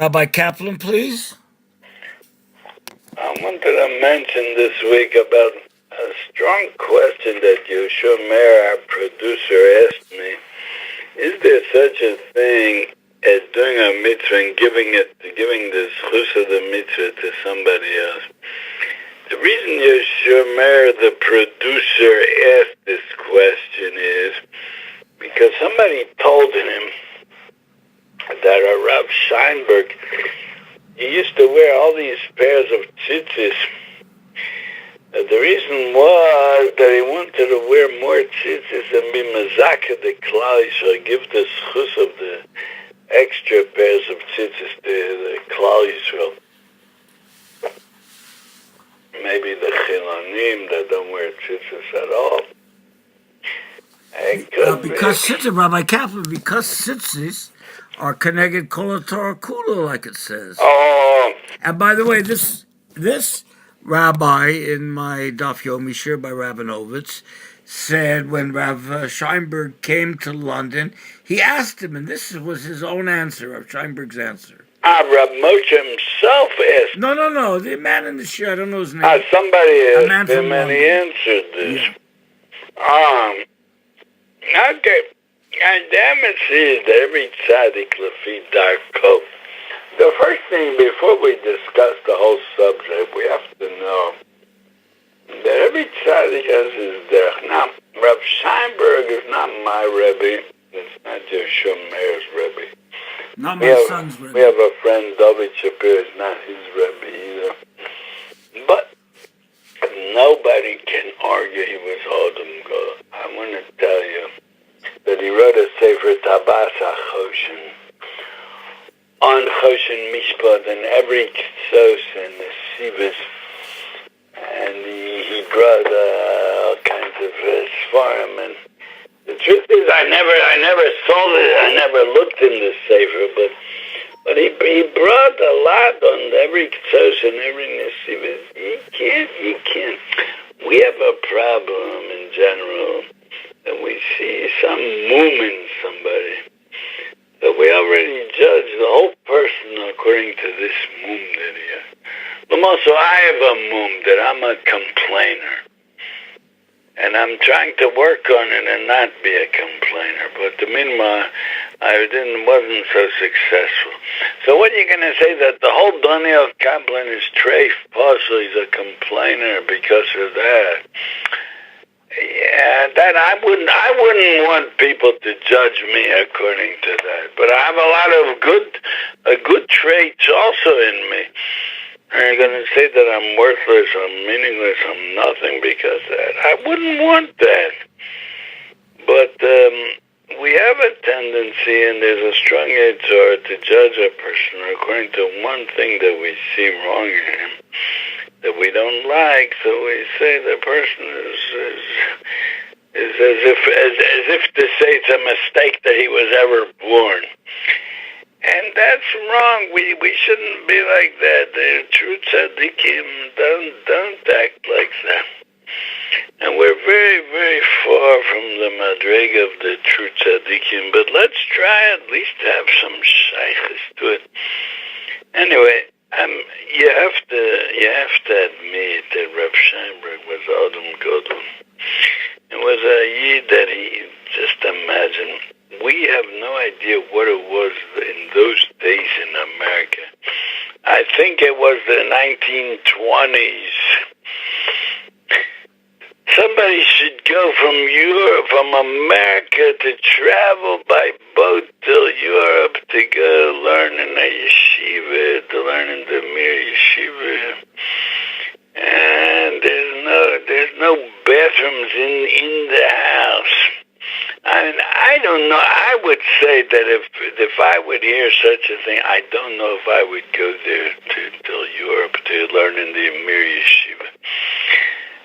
Rabbi Kaplan, please. I wanted to mention this week about a strong question that Yoshua Meir, our producer, asked me. Is there such a thing as doing a mitzvah and giving the schus of the mitzvah to somebody else? The reason Yoshua Meir, the producer, asked this question is because somebody told him that a Rav Scheinberg, he used to wear all these pairs of tzitzis. The reason was that he wanted to wear more tzitzis and be mazaka the klal, so give the schus of the extra pairs of tzitzis to the klal Yisrael. Maybe the chilonim that don't wear tzitzis at all. Because tzitzis, Rabbi Kaplan, because tzitzis are connected kol Torah kula, like it says. Oh. And by the way, this rabbi in my Daf Yomi shir by Rabinovitz said when Rav Scheinberg came to London, he asked him, and this was his own answer, Rav Scheinberg's answer. Rav Moshe himself asked. No, the man in the shir, I don't know his name. Somebody asked him and he answered this. Yeah. Okay. And damn it says that every tzaddik lefi darko. The first thing, before we discuss the whole subject, we have to know that every tzaddik has his derech. Now, Rav Scheinberg is not my Rebbe. It's not Yoshua Meir's Rebbe. Not my son's Rebbe. We have a friend, David Shapir, is not his Rebbe either. But nobody can argue he was Adam God. I want to tell you that he wrote a Sefer Tabas HaChoshen on Choshen Mishpat and every Ksos and the Sivas, and he brought all kinds of Sfarim. And the truth is, I never saw it, I never looked in the Sefer, but he brought a lot on every Ksos and every Nesivas. You can't. We have a problem in general that we see some mum in somebody, that we already judge the whole person according to this mum that he has. But also I have a mum that I'm a complainer. And I'm trying to work on it and not be a complainer. But the meanwhile, I wasn't so successful. So what are you going to say, that the whole Daniel Kaplan is treif, also he's a complainer because of that? Yeah, that I wouldn't want people to judge me according to that. But I have a lot of good traits also in me. Are you going to say that I'm worthless, I'm meaningless, I'm nothing because of that? I wouldn't want that. But we have a tendency, and there's a strong Yitzhar to judge a person according to one thing that we see wrong in him, that we don't like, so we say the person is as if to say it's a mistake that he was ever born. And that's wrong. We shouldn't be like that. The true tzaddikim don't act like that. And we're very, very far from the madrega of the true tzaddikim. But let's try at least to have some shaykhs to it. Anyway, you have to admit that Reb Scheinberg was Adam Godel. It was a yid that he just imagine. We have no idea what it was in those days in America. I think it was the 1920s. Somebody should go from Europe, from America, to travel by boat till Europe to go learn in a yeshiva, to learn in the Mir Yeshiva. And there's no bathrooms in the house. I mean, I don't know. I would say that if I would hear such a thing, I don't know if I would go there to Europe to learn in the Amir Yeshiva.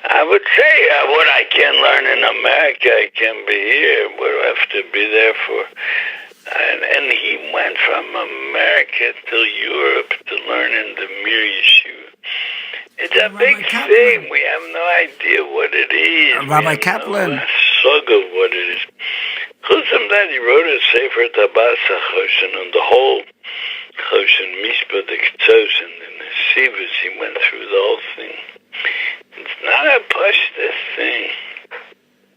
I would say what I can learn in America, I can be here. What do I have to be there for? And he went from America to Europe to learn in the Amir Yeshiva. It's a big thing. We have no idea what it is. Rabbi Kaplan. No sug of what it is. Chusam that he wrote a Sefer Tabas HaChoshen on the whole Choshen Mishpat Ektosen in the Sivas, he went through the whole thing. It's not a pushta thing.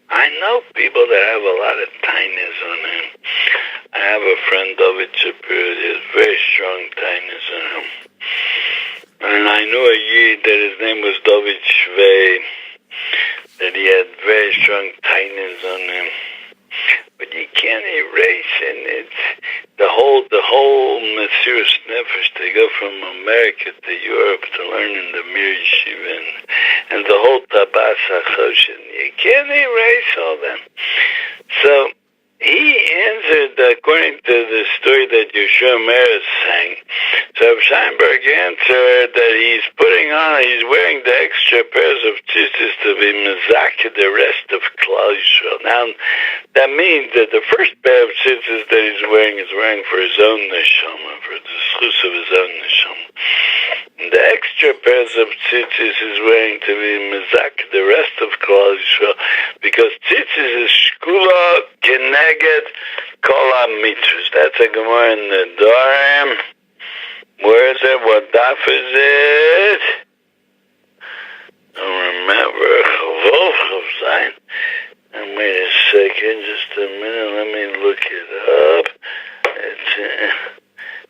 I know people that have a lot of tainas on him. I have a friend, David Shapiro, that has very strong tainas on him. And I knew a Yid that his name was David Shvei, that he had very strong tainas on him. But you can't erase it. It's the whole Mesiras Nefesh. They go from America to Europe to learn in the Mir Yeshiva and the whole Tabas HaChoshen. You can't erase all that. So he answered according to the story that Yeshua Meir sang. So Scheinberg answered that he's wearing the extra pairs of tzitzis to be mezakeh the rest of Klal Yisrael. Now, that means that the first pair of tzitzis that he's wearing is wearing for his own neshama, for the schus of his own neshama. The extra pairs of tzitzis is wearing to be mezakeh the rest of Klal Yisrael, because tzitzis is shkula keneged kol ha-mitzvos. That's a Gemara in the Dorim. Where is it? What daf is it? I don't remember. Chavov Chavzayin. And wait a second, just a minute. Let me look it up.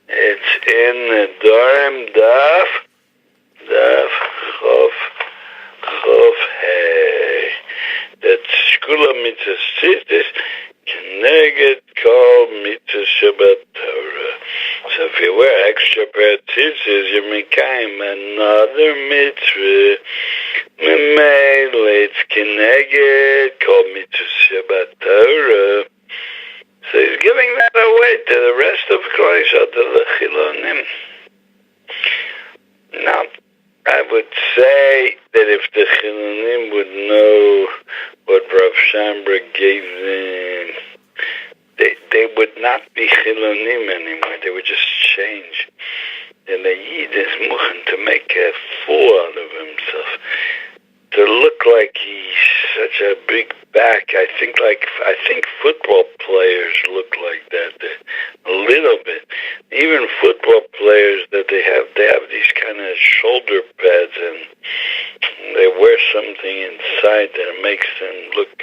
It's in the Dorim daf Chav Hey. That's Shkula Mitzvah Tzitzis Keneged Kol Mitzvah Shabbat Torah. So if you wear extra pair of tzitzis, you're mekayim another mitzvah. Memele, it's Keneged Kol Mitzvah Shabbat Torah. So he's giving that away to the rest of Klal Yisrael, to the Chilonim. Now, I would say that if the Chilonim would know what Rav Scheinberg gave them, they would not be Chilonim anymore. They would just change. And the Yid is muchen to make a fool out of himself, to look like he's such a big back. I think football players look like that a little bit. Even football players that they have these kind of shoulder pads, and they wear something inside that makes them look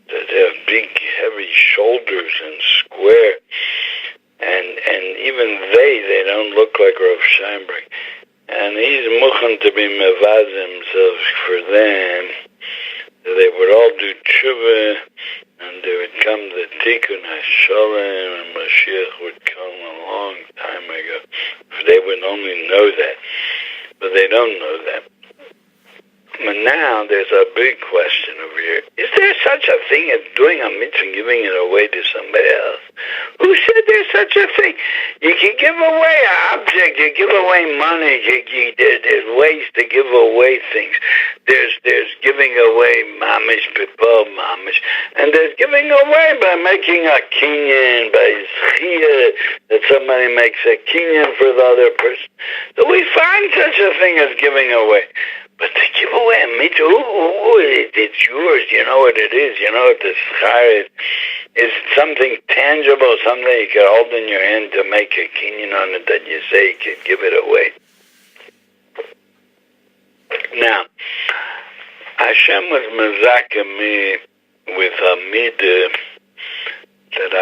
that they have big, heavy shoulders and square. And even they don't look like Rav Scheinberg. And he's muchen to be mevad himself for them. They would all do tshuva, and there would come the tikkun hashalom, and Mashiach would come a long time ago. They would only know that, but they don't know that. But now there's a big question over here. Is there such a thing as doing a mitzvah and giving it away to somebody else? Who said there's such a thing? You can give away an object, you give away money, there's ways to give away things. There's giving away mamish, people mamish, and there's giving away by making a kinyan, by zchiyah, that somebody makes a kinyan for the other person. So we find such a thing as giving away. But to give away a mitzvah, it's yours, you know what it is, you know what the schar is. It's something tangible, something you can hold in your hand to make a kinyan on it that you say you could give it away. Now, Hashem was mezakeh me with a midah that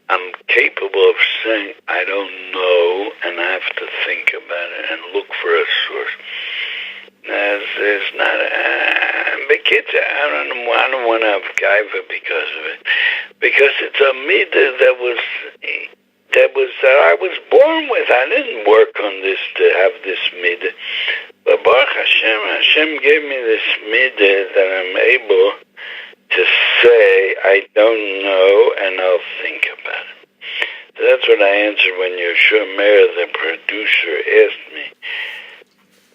I'm capable of saying I don't know, and I have to think about it and look for a source. There's not the kids. I don't want to have gaiva because of it, because it's a midah that I was born with. I didn't work on this to have this midah, but Baruch Hashem gave me this midah that I'm able to say I don't know, and I'll think about it. So that's what I answered when Yeshua Meir, the producer, asked me,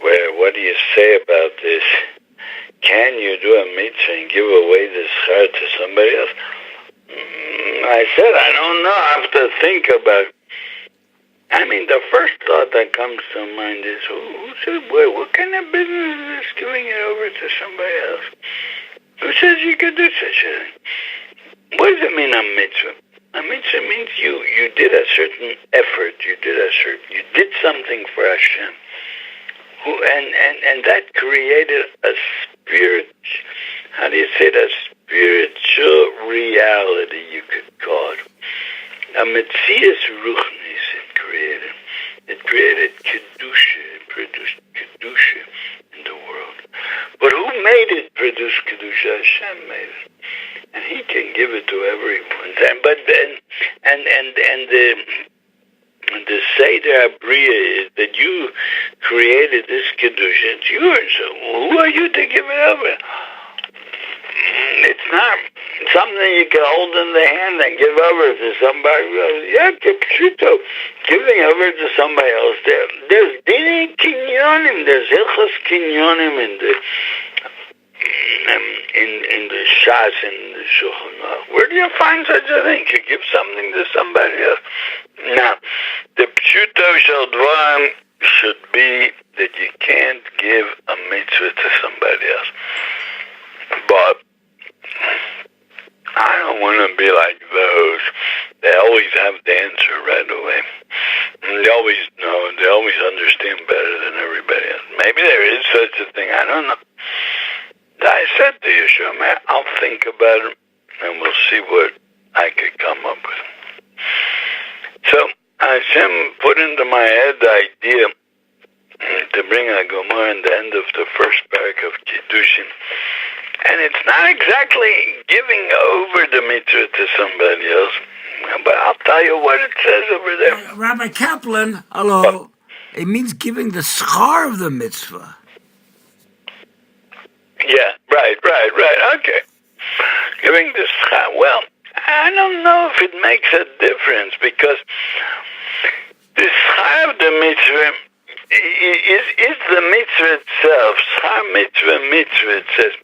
what do you say about this? Can you do a mitzvah and give away the schar to somebody else? I said, I don't know. I have to think about it. I mean, the first thought that comes to mind is, who said, what kind of business is this, giving it over to somebody else? Who says you could do such a thing? What does it mean, a mitzvah? A mitzvah means you did a certain effort, you did something for Hashem, and that created a spirit. How do you say it? A spiritual reality, you could call it. A metzias ruchnis it created. It created kedusha. It produced kedusha in the world. But who made it produce kedusha? Hashem made it. And he can give it to everyone. But then, the Seder Abriya is that you created this kedusha. It's yours. So who are you to give it over? It's not something you can hold in the hand and give over to somebody else. Yeah, kipshuto. Giving over to somebody else. There's dini kinyonim. There's hilchos kinyonim in the Shas, in the Shulchan Aruch. Where do you find such a thing? You give something to somebody else. Now, the pshuto shel dvarim should be that you can't give a mitzvah to somebody else. But I don't want to be like those. They always have the answer right away. And they always know. They always understand better than everybody else. Maybe there is such a thing. I don't know. I said to Yeshua, man, I'll think about it, and we'll see what I could come up with. So Hashem put into my head the idea to bring a Gemara in the end of the first parak of Kiddushin. And it's not exactly giving over the mitzvah to somebody else, but I'll tell you what it says over there. Rabbi Kaplan, hello. It means giving the schar of the mitzvah. Yeah, right. Okay. Giving the schar. Well, I don't know if it makes a difference, because the schar of the mitzvah is the mitzvah itself. Schar mitzvah, it says.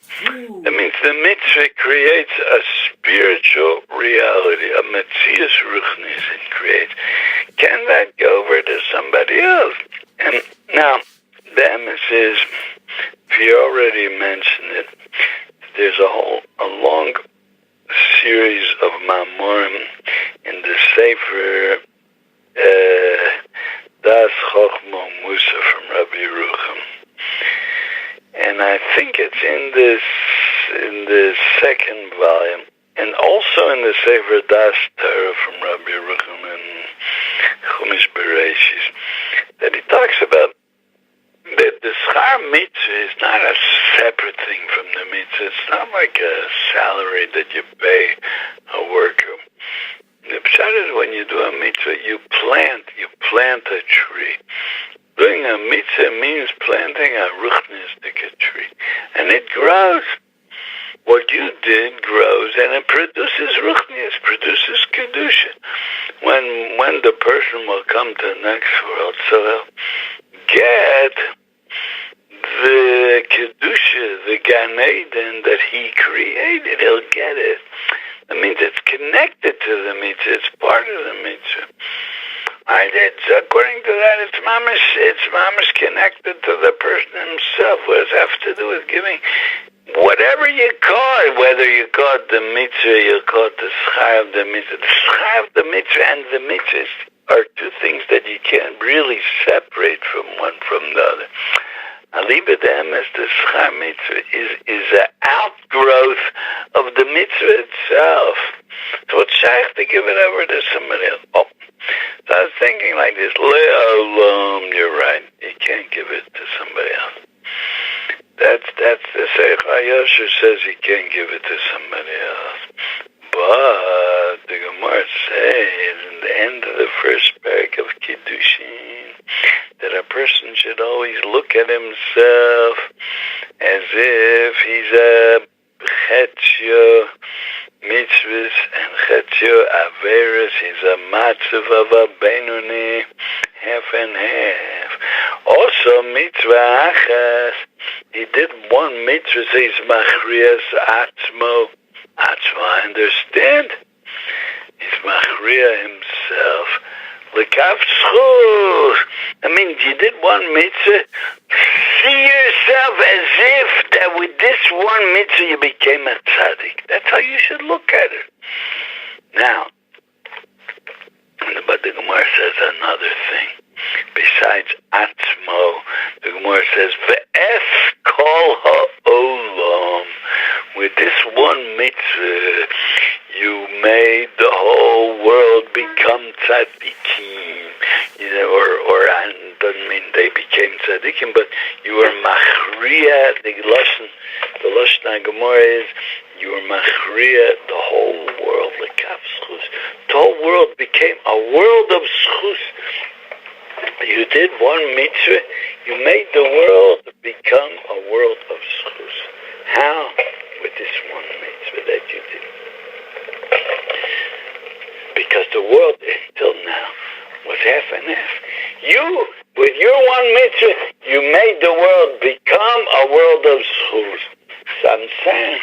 That means the mitzvah creates a spiritual reality, a metzias ruchnis it creates. Can that go over to somebody else? And now, the emes is, if you already mentioned it, there's a long series of mamorim in the Sefer Das Chochma Musa from Rabbi Yerucham. And I think it's in the second volume, and also in the Sefer Das Torah from Rabbi Yerucham and Chumash Bereshis, that he talks about that the schar mitzvah is not a separate thing from the mitzvah. It's not like a salary that you pay a worker. The pshat is when you do a mitzvah, you plant a tree. Doing a mitzvah means planting a ruchnistic tree. And it grows. What you did grows, and it produces ruchnis, produces kedusha. When the person will come to the next world, so they'll get the kedusha, the Gan Eden that he created. He'll get it. That means it's connected to the mitzvah. It's part of the mitzvah. According to that, it's mamish connected to the person himself. What does it have to do with giving? Whatever you call it, whether you call it the mitzvah, you call it the schar of the mitzvah. The schar of the mitzvah and the mitzvah are two things that you can't really separate from one from the other. Aliba dem as the schar mitzvah is an outgrowth of the mitzvah itself. So it's shaykh to give it over to somebody else. Oh. So I was thinking like this, le'olam, you're right. You can't give it to somebody else. That's the Sefer Yosher says you can't give it to somebody else. But the Gemara says in the end of the first parak of Kiddushin that a person should always look at himself as if he's a chetio mitzvahs and chetio averis. He's a matzav of a benuni, half and half. Also mitzvah achas. He did one mitzvah, says machrias atzmo. I understand. He's machria himself. L'kav zchus. I mean, you did one mitzvah. See yourself as if that with this one mitzvah you became a tzaddik. That's how you should look at it. Now, But the Gemara says another thing. Besides Atzmo, the Gemara says, Ve'ef kol ha'olam. With this one mitzvah, you made the whole world become tzaddikim. You know, or doesn't mean they became tzaddikim, but you were machriya. The Lashon Gemara is, you were machriya the whole world l'kaf schus. The whole world became a world of schus. You did one mitzvah, you made the world become a world of schus. How? With this one mitzvah that you did. Because the world until now was half and half. You, with your one mitzvah, you made the world become a world of schus. So I'm saying,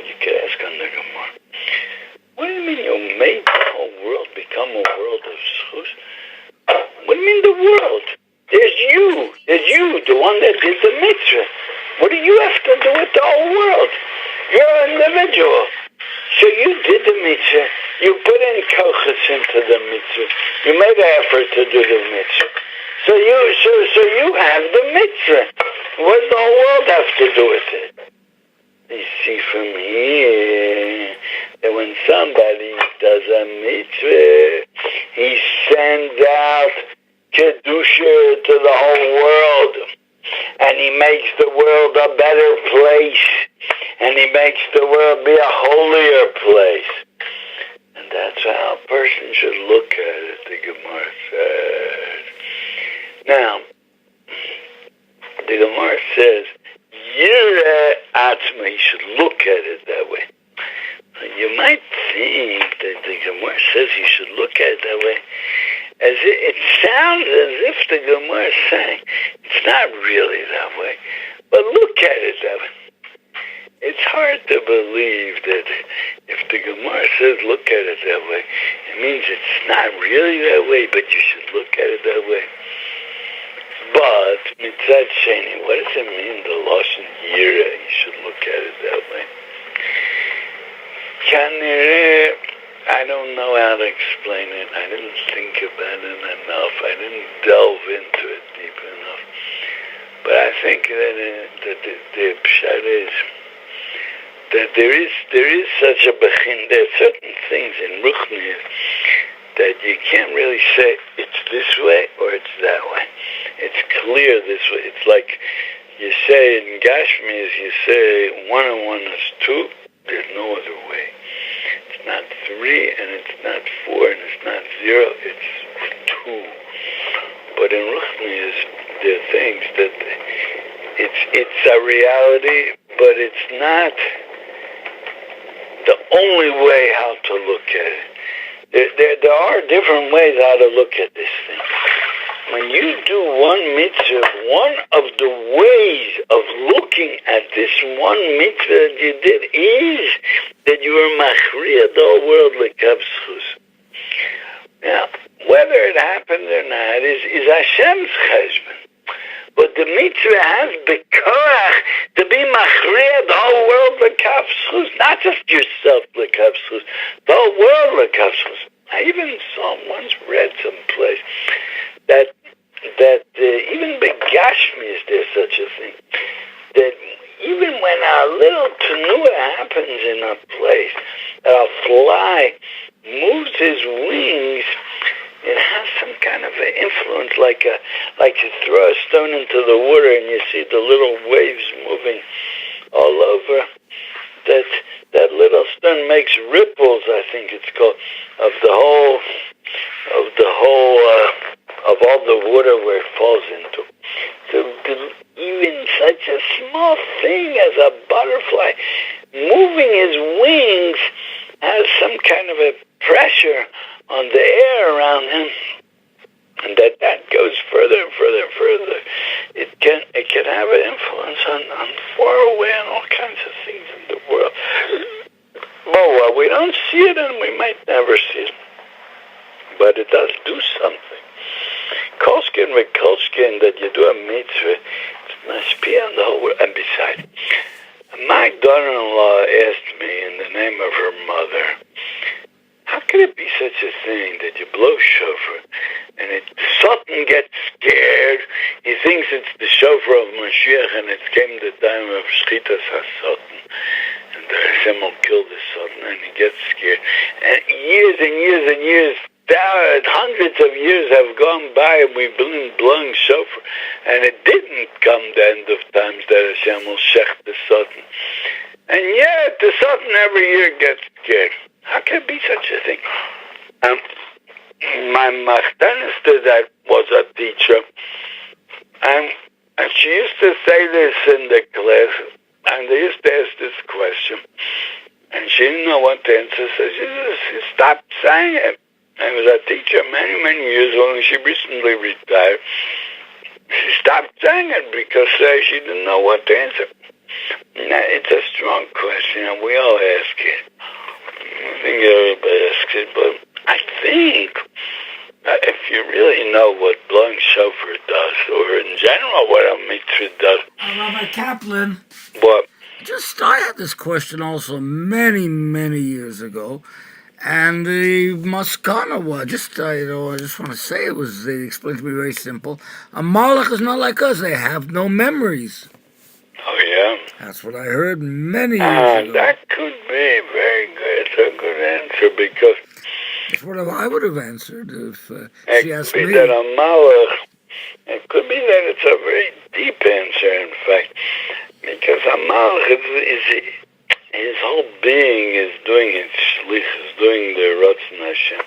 you could ask on the Gemara, what do you mean you made the whole world become a world of schus? What do you mean the world? There's you, the one that did the mitzvah. What do you have to do with the whole world? You're an individual. So you did the mitzvah. You put in kochas into the mitzvah. You made an effort to do the mitzvah. So you have the mitzvah. What does the whole world have to do with it? You see from here that when somebody does a mitzvah, he sends out kedusha to the whole world, and he makes the world a better place, and he makes the world be a holier place. And that's how a person should look at it, the Gemara says. Now, the Gemara says, Yireh Atzma, you should look at it that way. You might think that the Gemara says you should look at it that way. It sounds as if the Gemara is saying it's not really that way. But look at it that way. It's hard to believe that if the Gemara says look at it that way, it means it's not really that way, but you should look at it that way. But, mitzad sheni, what does it mean, the Lashon Yireh? You should look at it that way. Kanireh, I don't know how to explain it. I didn't think about it enough. I didn't delve into it deep enough. But I think that the pshat is that there is such a bechin. There are certain things in Ruchnius that you can't really say it's this way or it's that way. It's clear this way. It's like you say in Gashmis, you say 1 and 1 is 2. There's no other way. It's not 3 and it's not 4 and it's not 0. It's 2. But in Ruchnius, there are things that it's a reality, but it's not the only way how to look at it. There are different ways how to look at this thing. When you do one mitzvah, one of the ways of looking at this one mitzvah that you did is that you are machriya the whole world l'kav schus. Now, whether it happened or not is Hashem's cheshbon. But the mitzvah has bekorach to be machriya the whole world l'kav schus, not just yourself l'kav schus, the whole world l'kav schus. I even read someplace that even begashmi is there such a thing, that even when a little tenuah happens in a place, a fly moves his wings, it has some kind of an influence, like you throw a stone into the water and you see the little waves moving all over. That little stone makes ripples, I think it's called, of all the water where it falls into. So even such a small thing as a butterfly moving his wings has some kind of a pressure on the air around him, and that goes further and further and further. It can have an influence on far away and all kinds of things in the world. Well, we don't see it and we might never see it, but it does do something. Kolskin with Kolskin, that you do a mitzvah, it's mashpia on the whole world. And besides, my daughter-in-law asked me in the name of her mother, how could it be such a thing that you blow shofar and Satan gets scared? He thinks it's the shofar of Mashiach and it came the time of Shchitas HaSatan. And the Hashem will kill the Satan and he gets scared. And years and years and years, hundreds of years have gone by and we've been blowing shofar. And it didn't come the end of times that Hashem will shech the Satan. And yet the Satan every year gets scared. How can it be such a thing? My machtanista that was a teacher, and she used to say this in the class, and they used to ask this question, and she didn't know what to answer, so she stopped saying it. I was a teacher many, many years ago, and she recently retired. She stopped saying it because she didn't know what to answer. Now, it's a strong question, and we all ask it. I think everybody asks it, but I think if you really know what blowing shofar does, or in general what a mitzvah does. Rabbi Kaplan. What? I had this question also many, many years ago, and the maskana was I just want to say they explained to me very simple. A malach is not like us; they have no memories. Oh yeah. That's what I heard many years ago. That could be very good. It's a good answer because that's what I would have answered if she asked me. It could be me. that a malach. It could be that it's a very deep answer, in fact, because a malach is his whole being is doing his shlich, is doing the Ratzon Hashem.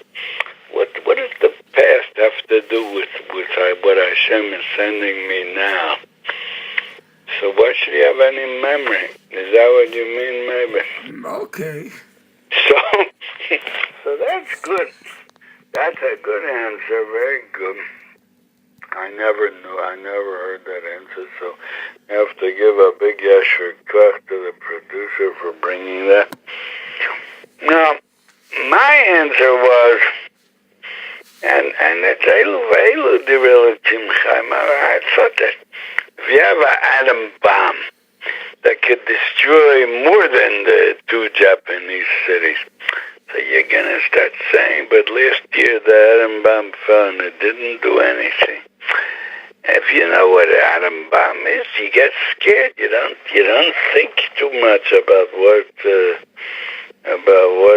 What does the past have to do with what Hashem is sending me now? So why should he have any memory? Is that what you mean, maybe? Okay. So that's good. That's a good answer. Very good. I never heard that answer, so I have to give a big yasher koach to the producer for bringing that. Now, my answer was, and it's Elu Divrei Chaim. I thought that if you have an atom bomb that could destroy more than the 2 Japanese cities, so you're going to start saying, but last year the atom bomb fell and it didn't do anything. If you know what an atom bomb is, you get scared. You don't think too much about what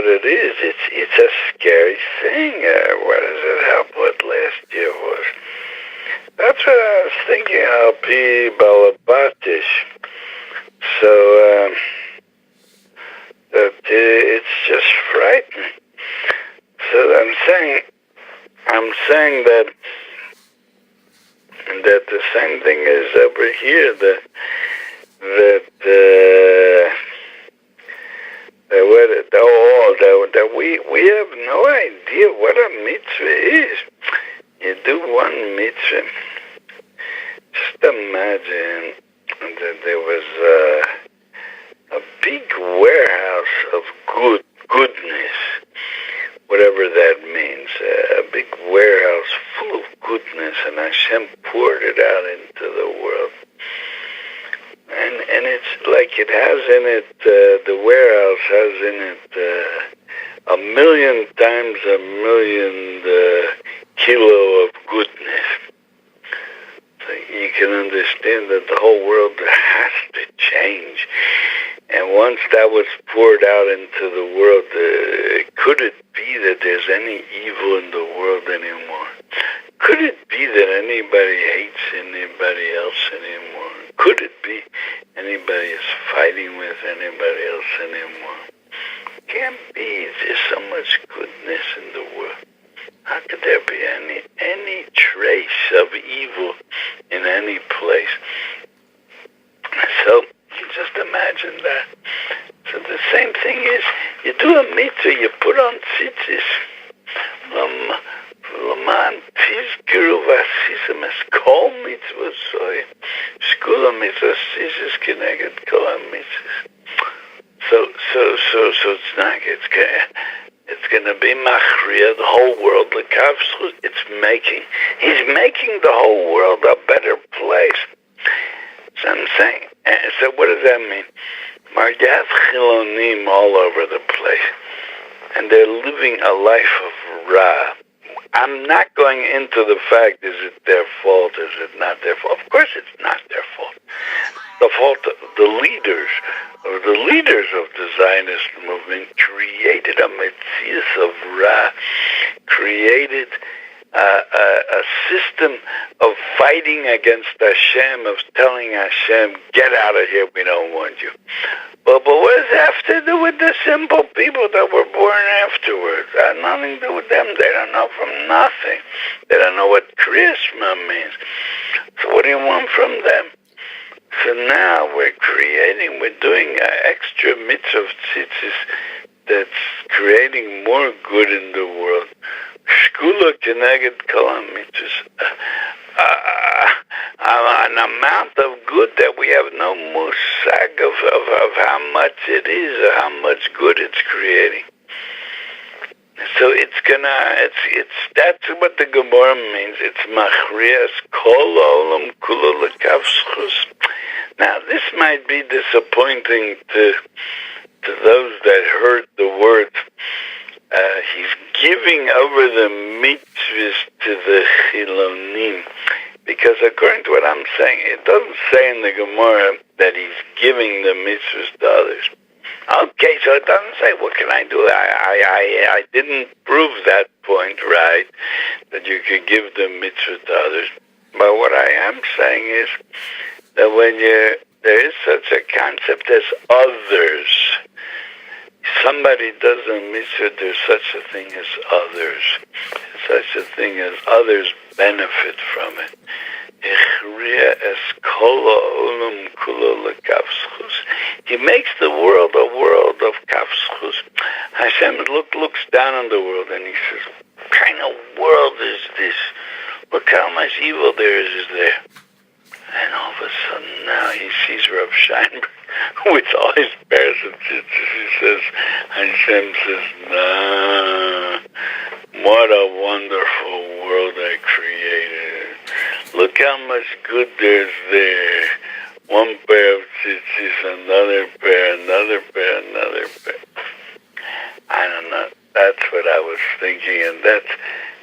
it is. It's a scary thing. What does it help what last year was? That's what I was thinking. Al Pi Balabatish. So that it's just frightening. So I'm saying that the same thing is over here. That we have no idea what a mitzvah is. You do one mitzvah. Just imagine that there was a big warehouse of goodness, whatever that means, a big warehouse full of goodness, and Hashem poured it out into the world. And it's like it has in it, the warehouse has in it 1,000,000 times 1,000,000 kilo of goodness. So you can understand that the whole world has to change. And once that was poured out into the world, could it be that there's any evil in the world anymore? Could it be that anybody hates anybody else anymore? Could it be anybody is fighting with anybody else anymore? Can't be. There's so much goodness in the world. How could there be any trace of evil in any place? So just imagine that. So the same thing is, you do a mitzvah, you put on tzitzis. L'man tizkiru v'asisem es kol mitzvah soy. Shkula mitzvah tzitzis keneged kol ha-mitzvahs. So it's not, it's going to be machriya, the whole world, the kavzchut, he's making the whole world a better place. So I'm saying, so what does that mean? You have chilonim all over the place. and they're living a life of Ra. I'm not going into the fact, is it their fault, is it not their fault? Of course it's not their fault. The fault of the leaders of the Zionist movement created a metzius of Ra, created a system of fighting against Hashem, of telling Hashem, get out of here, we don't want you. But what does that have to do with the simple people that were born afterwards? It had nothing to do with them. They don't know from nothing. They don't know what Kriyashma means. So what do you want from them? So now we're doing an extra mitzvah of tzitzis that's creating more good in the world. Shkula keneged kol mitzvahs. An amount of good that we have no musag of how much it is, or how much good it's creating. So that's what the Gemara means. It's machrias kol olam kulo lekav schus. Now this might be disappointing to those that heard the words. He's giving over the mitzvahs to the chilonim. Because according to what I'm saying, it doesn't say in the Gemara that he's giving the mitzvahs to others. Okay, so it doesn't say, what can I do? I didn't prove that point right, that you could give the mitzvah to others. But what I am saying is that there is such a concept as others. Somebody does a mitzvah, there's such a thing as others. Such a thing as others benefit from it. He makes the world a world of kafschus. Hashem looks down on the world and he says, what kind of world is this? Look how much evil there is there. And all of a sudden now he sees Rav Scheinberg with all his bears and tzitzis. He says, Hashem says, nah, what a wonderful world I created. Look how much good there's there. One pair of tzitzis, another pair, another pair, another pair. I don't know. That's what I was thinking, and that's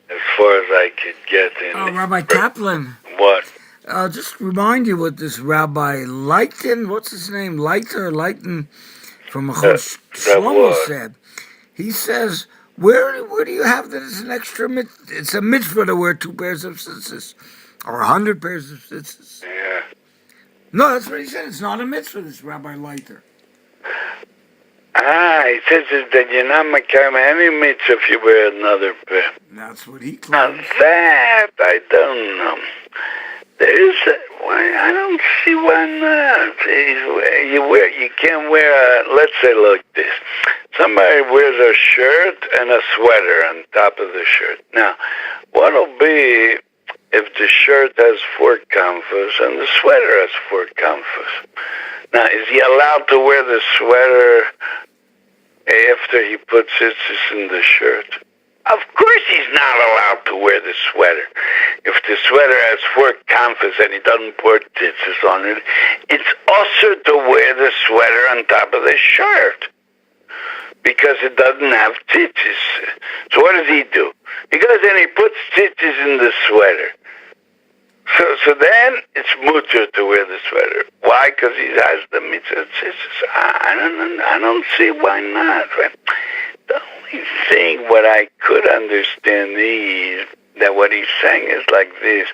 as far as I could get in. Oh, Rabbi Kaplan. What? I'll just remind you what this Rabbi Leighton, what's his name? Leighton from Achos Shlomo said. He says, where do you have that it's an extra mitzvah? It's a mitzvah to wear 2 pairs of tzitzis, or 100 pairs of tzitzis. Yeah. No, that's what he said. It's not a mitzvah, this Rabbi Leighton. He says that you're not making any mitzvah if you wear another pair. That's what he Now claims. that, I don't know. There is I don't see why not. You can't wear let's say like this. Somebody wears a shirt and a sweater on top of the shirt. Now, what'll be if the shirt has 4 canvas and the sweater has 4 canvas? Now, is he allowed to wear the sweater after he puts it in the shirt? Of course he's not allowed to wear the sweater. If the sweater has 4 canvas and he doesn't put tzitzis on it, it's also to wear the sweater on top of the shirt. Because it doesn't have tzitzis. So what does he do? He goes and he puts tzitzis in the sweater. So then it's mutter to wear the sweater. Why? Because he has the mitzvah tzitzis. I don't see why not. Right? The only thing what I could understand is that what he's saying is like this.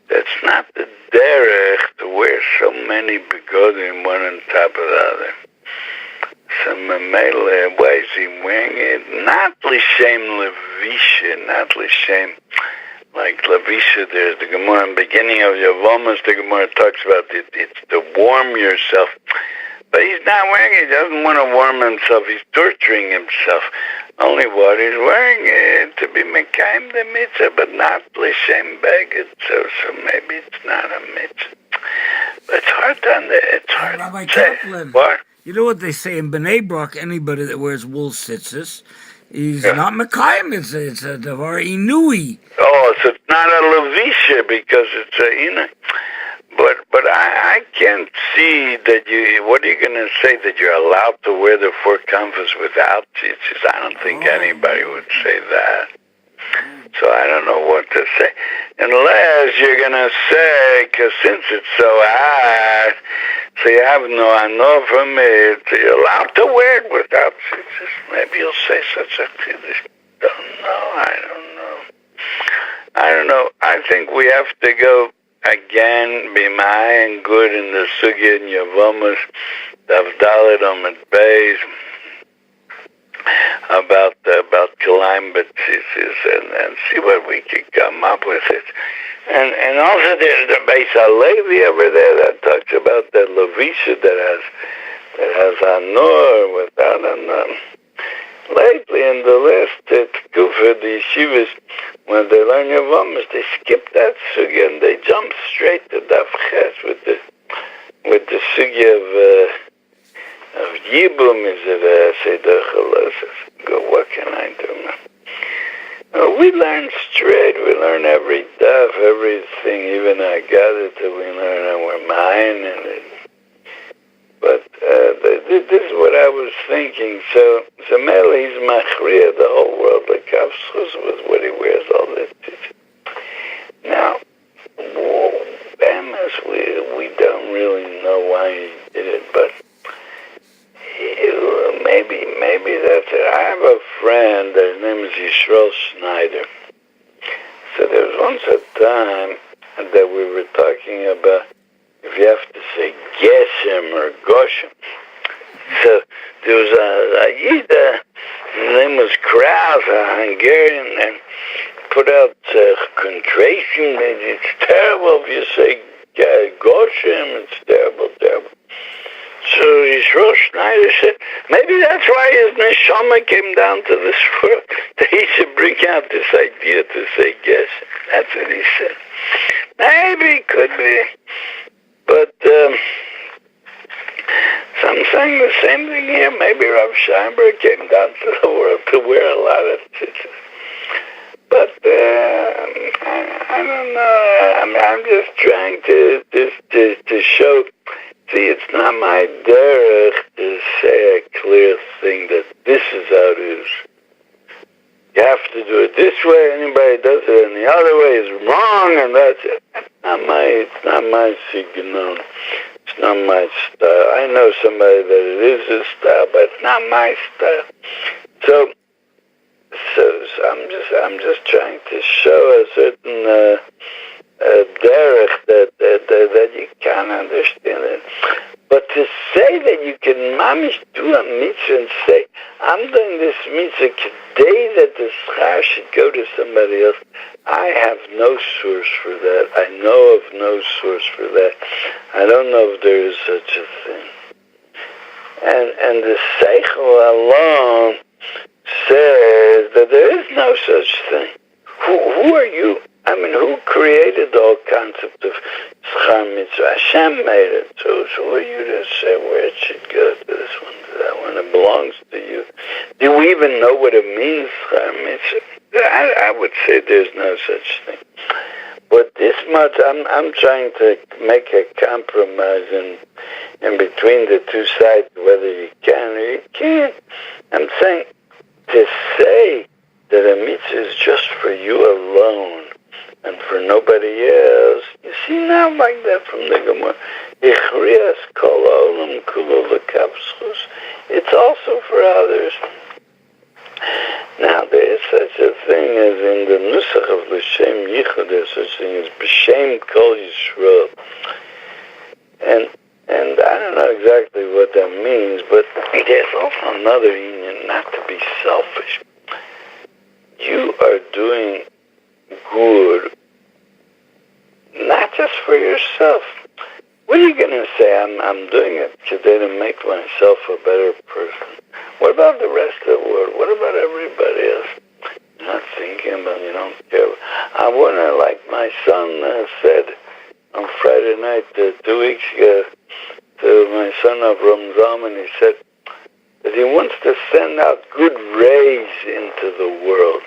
That's not the derech to wear so many begodim one on top of the other. So Mamela, why is he wearing it? Not l'shem levisha, not l'shem. Like levisha, there's the Gemara in the beginning of Yavamas, the Gemara talks about it. It's to warm yourself. But he's not wearing it. He doesn't want to warm himself. He's torturing himself. Only what he's wearing it to be mekayim the mitzvah, but not l'shem beged. So maybe it's not a mitzvah. But it's hard to it's hard Rabbi to say. Kaplan. What? You know what they say in Bnei Brak, anybody that wears wool tzitzis, he's not mekayim. It's a davar inui. Oh, so it's not a levisha because it's a inui. But I can't see that you. What are you going to say, that you're allowed to wear the four canvas without tzitzis? I don't think anybody would say that. So I don't know what to say, unless you're going to say, because since it's so hard, so you have no anor from it, you're allowed to wear it without tzitzis. Maybe you'll say such a chiddush. I don't know. I think we have to go again, be ma'ay and good in the sugya and yavamas, davdalit on the base, about kalim b'tzitzis, and see what we could come up with it. And also there's the Beis HaLevi over there that talks about that Levisha that has anor without anor. Lately, in the last tekufa, the yeshivas, when they learn Yavamas, they skip that sugya and they jump straight to Daf Ches with the sugya of Yibum. Is it Seder Chalas? Go, what can I do now? We learn straight. We learn every daf, everything, even I got it that we learn, and we're mine and it. But this is what I was thinking. So Mele, he's machriya the whole world. The kavschus was what he wears all this. Now, Bamas, we don't really know why he did it, but maybe that's it. I have a friend, his name is Yisrael Schneider. So there was once a time that we were talking about if you have to say Geshem or Goshem. So there was a Yid, his name was Kraus, a Hungarian, and put out contraction. It's terrible if you say Goshem. It's terrible. So Yisrael Schneider said, maybe that's why his neshama came down to this world, that he should bring out this idea to say Geshem. That's what he said. Maybe, could be. But so I'm saying the same thing here. Maybe Rav Scheinberg came down to the world to wear a lot of tzitzis. But I don't know. I'm just trying to show. See, it's not my derech to say a clear thing that this is how it is. You have to do it this way. Anybody does it any other way is wrong, and that's it. It's not my signon. It's not my style. I know somebody that it is his style, but it's not my style. So I'm just trying to show a certain derech that you can't understand it. But to say that you can mamish do a mitzvah and say, I'm doing this mitzvah today that the schar should go to somebody else, I have no source for that. I know of no source for that. I don't know if there is such a thing. And the seichel alone says that there is no such thing. Who are you? I mean, who created the whole concept of schar mitzvah? Hashem made it. So who are you to say where it should go, to this one, to that one? It belongs to you. Do we even know what it means, schar mitzvah? I would say there's no such thing. But this much, I'm trying to make a compromise in between the two sides, whether you can or you can't. I'm saying to say that a mitzvah is just for you alone and for nobody else. You see now like that from the Gemara. Ichrias kol olam kulo l'kavschus. It's also for others. Now there is such a thing as in the nusach of l'shem yichud. There's such a thing as b'shem kol Yisrael. And I don't know exactly what that means, but there's also another union, not to be selfish. You are doing good, not just for yourself. What are you going to say? I'm doing it today to make myself a better person. What about the rest of the world? What about everybody else? You're not thinking about, you don't care. I wonder, like my son said on Friday night, 2 weeks ago, to my son of Ramzan, he said that he wants to send out good rays into the world.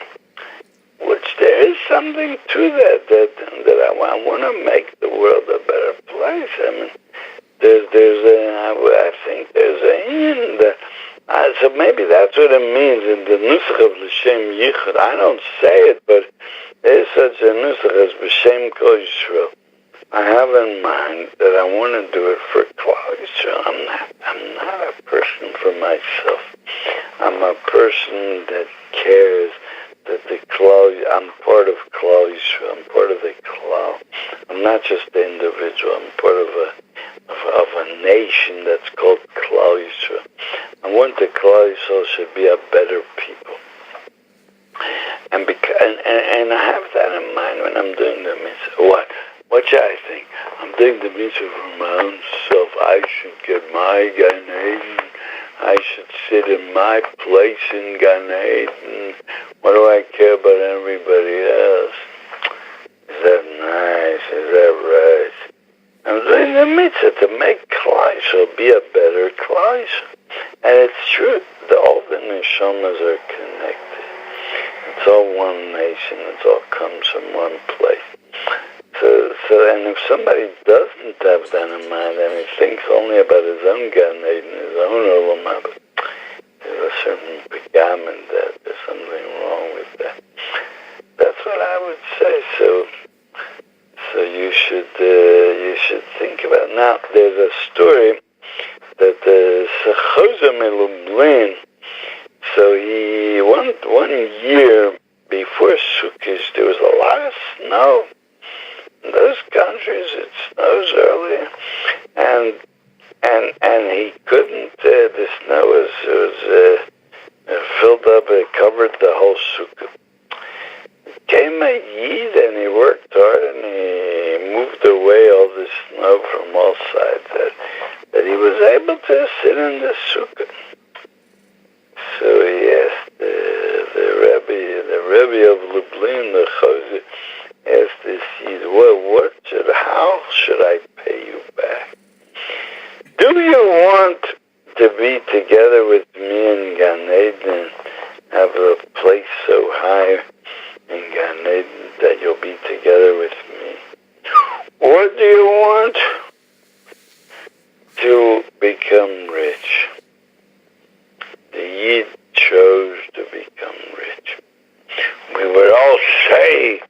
Which there is something to that I want to make the world a better place. what it means in the nusach of l'shem yichud. I don't say it, but there's such a nusach as b'shem kol Yisrael. I have in mind that I want to do it for Klal Yisrael. I'm not a person for myself. I'm a person that cares that I'm part of Klal Yisrael. I'm part of the Klal. I'm not just the individual. I'm part of a nation that's called Klal Yisrael. I want the Klal Yisrael should be a better people. And I have that in mind when I'm doing the mitzvah. What should I think? I'm doing the mitzvah for my own self. I should get my Gan Eden. I should sit in my place in Gan Eden. What do I care about everybody else? Is that nice? Is that right? I'm doing the mitzvah to make Klal Yisrael be a better Klal Yisrael. And it's true, all the neshamas are connected. It's all one nation. It all comes from one place. And if somebody doesn't have that in mind and he thinks only about his own Gan Eden, his own Olam Haba, there's a certain pagam in that. There's something wrong with that. That's what I would say. So you should think about. Now there's a story that the Sechozah Melublin. So he one year before Sukkot, there was a lot of snow. In those countries, it snows earlier, and he couldn't. The snow was filled up. It covered the whole sukkah. Came a Yid, and he worked hard, and he moved away all the snow from all sides. That he was able to sit in the sukkah. So he asked the Rebbe of Lublin, the Chozeh, asked this Yid, how should I pay you back? Do you want to be together with me in Gan Eden, have a place so high in Gan Eden that you'll be together with me? Or do you want to become rich? The Yid chose to become rich. We would all say,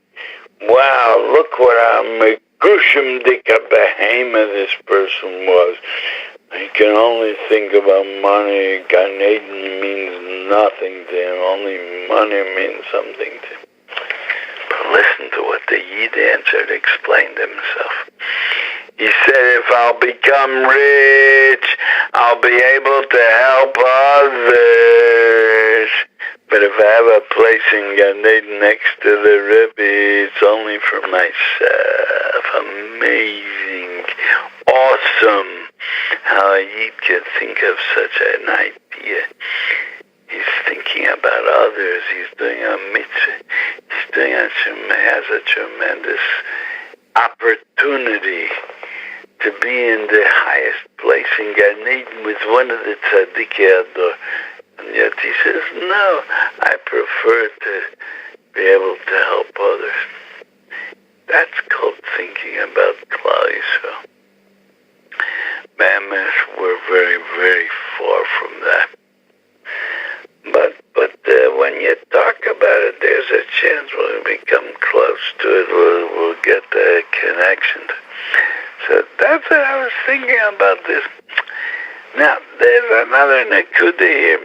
wow, look what a megushim dika behema this person was. He can only think about money. Gan Eden means nothing to him. Only money means something to him. But listen to what the Yid answered, explained himself. He said, if I'll become rich, I'll be able to help others. But if I have a place in Gan Eden next to the Rebbe, it's only for myself. Amazing. Awesome. How a Yid could think of such an idea. He's thinking about others. He's doing a mitzvah. Has a tremendous opportunity to be in the highest place in Gan Eden with one of the Tzaddikei Ador. And yet he says, no, I prefer to be able to help others. That's called thinking about Klal Yisrael. Mamish, we're very, very far from that. But when you talk about it, there's a chance we'll become close to it. We'll get the connection. So that's what I was thinking about this. Now, there's another Nakuda here.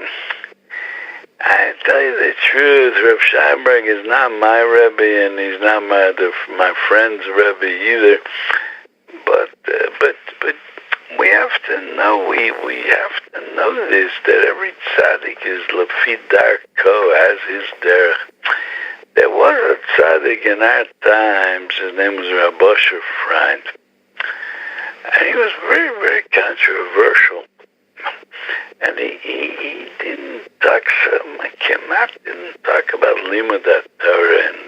I tell you the truth, Reb Scheinberg is not my Rebbe, and he's not my friend's Rebbe either. But we have to know, we have to know this, that every tzaddik is Lefid Darko, has his derech. There was a tzaddik in our times, his name was Rav Osher Freund, and he was very, very controversial. And he didn't talk didn't talk about Limud HaTorah and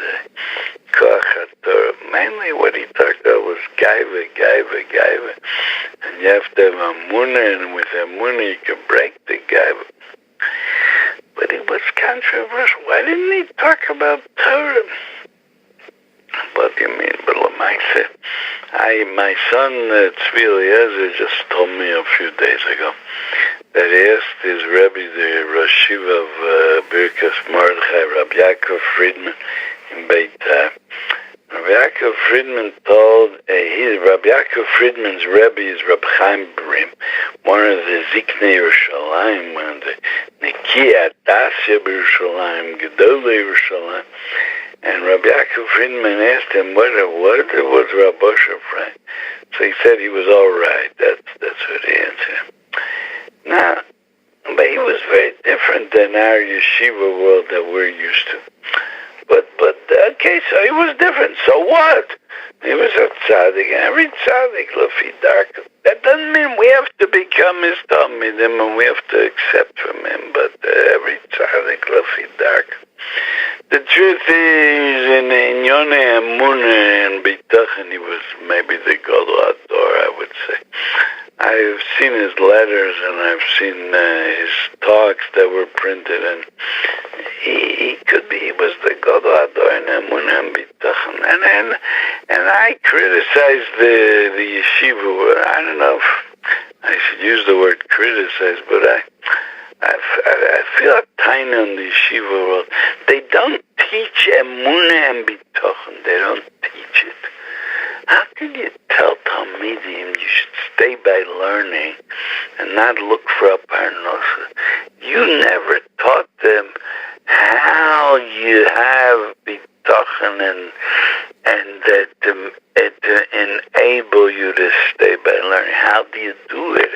Koach HaTorah. Mainly what he talked about was Gaiva. And you have to have Amunah, and with Amunah you can break the Gaiva. But he was controversial. Why didn't he talk about Torah? What do you mean? But Lamaisa, my son Tzvi Eliezer just told me a few days ago that asked his Rebbe, the Rosh Yeshiva of Birkas Mordechai, Rabbi Yaakov Friedman in Beit Rabbi Yaakov Friedman told Rabbi Yaakov Friedman's Rebbe is Rabbi Chaim Brim, one of the Ziknei Yerushalayim, one of the Nekiya Tasya Yerushalayim, Gedolei Yerushalayim. And Rabbi Yaakov Friedman asked him, what was Rabbi Osher right? So he said he was all right. That's what he answered. Now, but he was very different than our yeshiva world that we're used to. But okay, so he was different. So what? He was a tzaddik, and every tzaddik, Lafi Darka. That doesn't mean we have to become his talmidim and we have to accept from him, but every tzaddik, Lafi Darka. The truth is, in Yonah Emunah and Bitachon, he was maybe the Gadol Hador, I would say. I've seen his letters and I've seen his talks that were printed, and he could be, he was the Gadol Hador in Emunah and Bitachon. And I criticized the yeshiva. I don't know if I should use the word criticize, but I feel a tiny on the yeshiva world. They don't teach Emunah and Bitachon. They don't teach it. How can you tell Talmidim you should stay by learning and not look for a parnosa? You never taught them how you have Bitachon and that to enable you to stay by learning. How do you do it?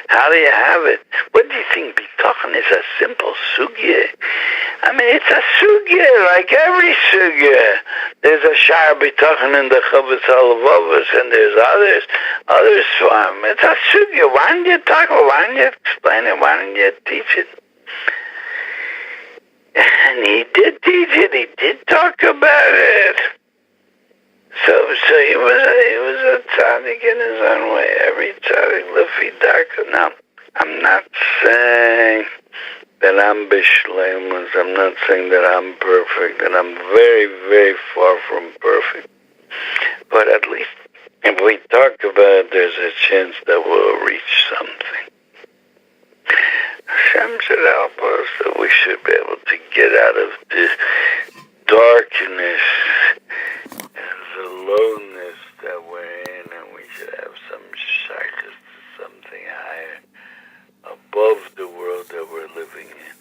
How do you have it? What do you think? Bitachon is a simple sugya. I mean, it's a sugya, like every sugya. There's a shar bitachon in the Chavos Halavavos, and there's others swam. It's a sugya. Why don't you talk about it? Why don't you explain it? Why don't you teach it? And he did teach it. He did talk about it. So he was a tzaddik in his own way. Every tzaddik lefi darka. Now, I'm not saying that I'm bishlemus. I'm not saying that I'm perfect, and I'm very, very far from perfect. But at least if we talk about it, there's a chance that we'll reach something. Hashem should help us, that we should be able to get out of this darkness and the lowness that we're in, and we should have some shaykhs to something higher, above the world that we're living in.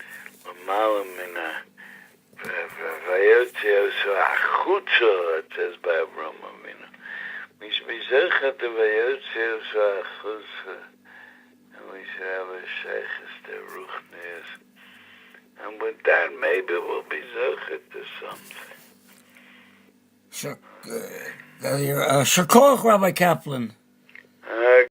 It says by Avraham Avinu. We should be zeichet to vayotze achutza, and we should have a shaykhs to ruchnis. And with that, maybe we'll be zeichet to something. Sure. Shakor, Rabbi Kaplan.